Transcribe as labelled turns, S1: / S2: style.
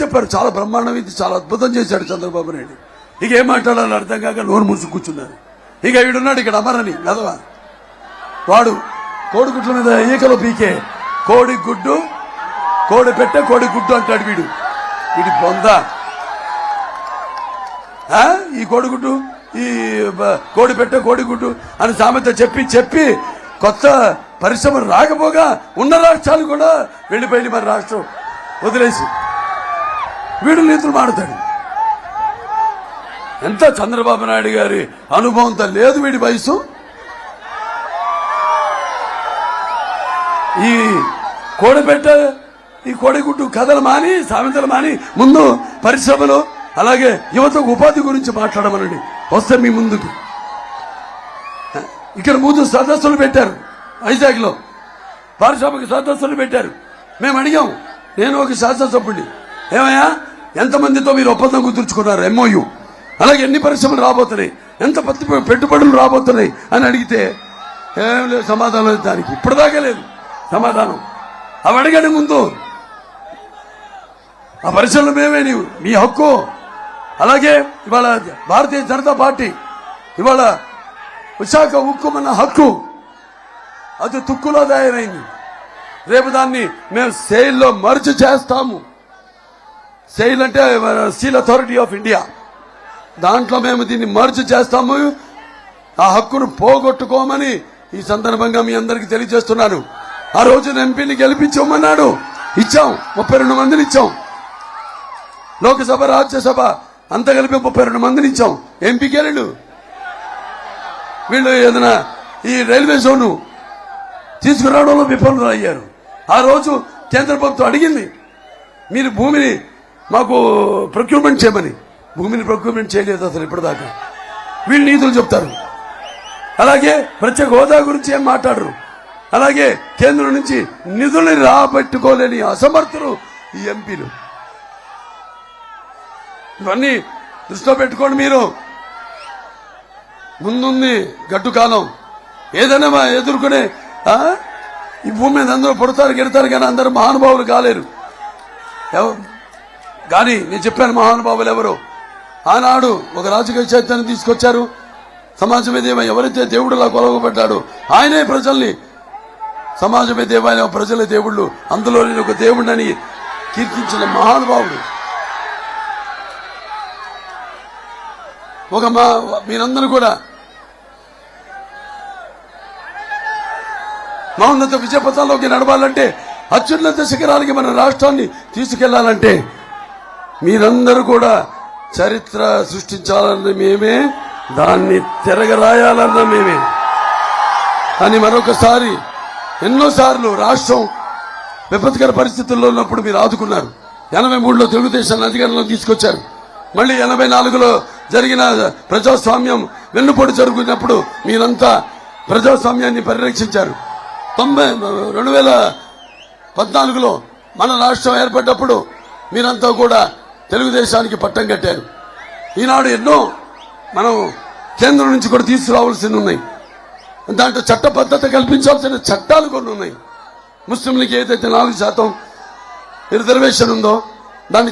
S1: చెప్పారు, చాలా బ్రహ్మాండం, ఇది చాలా అద్భుతం చేశాడు చంద్రబాబు నాయుడు. ఇక ఏం మాట్లాడాలో అర్థం కాక నోరు మూసి కూర్చున్నారు. ఇక వీడున్నాడు ఇక్కడ అమరని కదవా, వాడు కోడిగుడ్ల మీద ఈకలో పీకే కోడి గుడ్డు, కోడి పెట్టే కోడి గుడ్డు అంటాడు వీడు. వీడి బొంద ఈ కోడిగుడ్డు, ఈ కోడి పెట్టే కోడిగుడ్డు అని సామెత చెప్పి చెప్పి కొత్త పరిశ్రమ రాకపోగా ఉన్న రాష్ట్రాలు కూడా వెళ్ళిపోయింది. మరి రాష్ట్రం వదిలేసి వీడు నీతులు మాడతాడు. ఎంత చంద్రబాబు నాయుడు గారి అనుభవంతో లేదు వీడి వయసు. ఈ కోడిపెట్ట, ఈ కోడిగుడ్డు కథలు మాని, సామెతలు మాని ముందు పరిశ్రమలు అలాగే యువతకు ఉపాధి గురించి మాట్లాడమనండి. వస్తే మీ ముందుకు ఇక్కడ ముందు సదస్సులు పెట్టారు, వైజాగ్ లో పారిశ్రామిక సదస్సులు పెట్టారు. మేము అడిగాం, నేను ఒక శాసనసభ్యుడిని, ఏమయ్యా ఎంతమందితో మీరు ఒప్పందం కుదుర్చుకున్నారు ఎంఓయు, అలాగే ఎన్ని పరిశ్రమలు రాబోతున్నాయి, ఎంత పెట్టుబడులు రాబోతున్నాయి అని అడిగితే ఏం లేదు సమాధానం లేదు. దానికి ఇప్పటిదాకా లేదు సమాధానం. అవి అడగండి ముందు. ఆ పరిశ్రమలు మేమే, నీవు మీ హక్కు. అలాగే ఇవాళ భారతీయ జనతా పార్టీ ఇవాళ విశాఖ ఉక్కుమన్న హక్కు అది తుక్కులో తయారైంది. రేపు దాన్ని మేము సెయిల్లో మర్జ్ చేస్తాము. సెయిల్ అంటే స్టీల్ అథారిటీ ఆఫ్ ఇండియా, దాంట్లో మేము దీన్ని మర్జ్ చేస్తాము. ఆ హక్కును పోగొట్టుకోమని ఈ సందర్భంగా మీ అందరికీ తెలియజేస్తున్నాను. ఆ రోజు ఎంపీని గెలిపించమన్నాడు, ఇచ్చాం, 32 మందిని ఇచ్చాం. లోకసభ రాజ్యసభ అంతా కలిపి 32 మందిని ఇచ్చాం. ఎంపీకి వెళ్ళిండు. వీళ్ళు ఏదైనా ఈ రైల్వే జోను తీసుకురావడంలో విఫలం అయ్యారు. ఆ రోజు కేంద్ర ప్రభుత్వం అడిగింది, మీరు భూమిని మాకు ప్రొక్యూర్మెంట్ చేయమని. భూమిని ప్రొక్యూర్మెంట్ చేయలేదు అసలు ఇప్పటిదాకా. వీళ్ళు నీతులు చెప్తారు. అలాగే ప్రత్యేక హోదా గురించి ఏం మాట్లాడరు. అలాగే కేంద్రం నుంచి నిధుల్ని రాబట్టుకోలేని అసమర్థులు ఈ ఎంపీలు. ఇవన్నీ దృష్టిలో పెట్టుకోండి. మీరు ముందుంది గట్టు కాలం, ఏదైనా ఎదుర్కొనే. ఈ భూమి మీద అందరూ పుడతారు గెడతారు కానీ అందరూ మహానుభావులు కాలేరు. కానీ నేను చెప్పాను మహానుభావులు ఎవరు. ఆనాడు ఒక రాజకీయ చైతన్యం తీసుకొచ్చారు. సమాజమే దేవ, ఎవరైతే దేవుడులా కొలవబడ్డాడు ఆయనే ప్రజల్ని, సమాజమే దేవాలయం ప్రజల దేవుళ్ళు, అందులో నేను ఒక దేవుడిని కీర్తించిన మహానుభావుడు. ఒక మీరందరూ కూడా మహోన్నత విజయపథంలోకి నడవాలంటే, అత్యున్నత శిఖరాలకి మన రాష్ట్రాన్ని తీసుకెళ్లాలంటే మీరందరూ కూడా చరిత్ర సృష్టించాలన్న మేమే, దాన్ని తిరగరాయాలన్న మేమే. కానీ మరొకసారి ఎన్నోసార్లు రాష్ట్రం విపత్కర పరిస్థితుల్లో ఉన్నప్పుడు మీరు ఆదుకున్నారు. 83లో తెలుగుదేశాన్ని అధికారంలో తీసుకొచ్చారు. మళ్ళీ 84లో జరిగిన ప్రజాస్వామ్యం వెన్నుపోటు జరుగుతున్నప్పుడు మీరంతా ప్రజాస్వామ్యాన్ని పరిరక్షించారు. 2014లో మన రాష్ట్రం ఏర్పడ్డప్పుడు మీరంతా కూడా తెలుగుదేశానికి పట్టం కట్టారు. ఈనాడు ఎన్నో మనం కేంద్రం నుంచి కూడా తీసుకురావాల్సి ఉన్నాయి. దాంట్లో చట్టబద్ధత కల్పించాల్సిన చట్టాలు కొన్ని ఉన్నాయి. ముస్లింలకి ఏదైతే 4% రిజర్వేషన్ ఉందో దాన్ని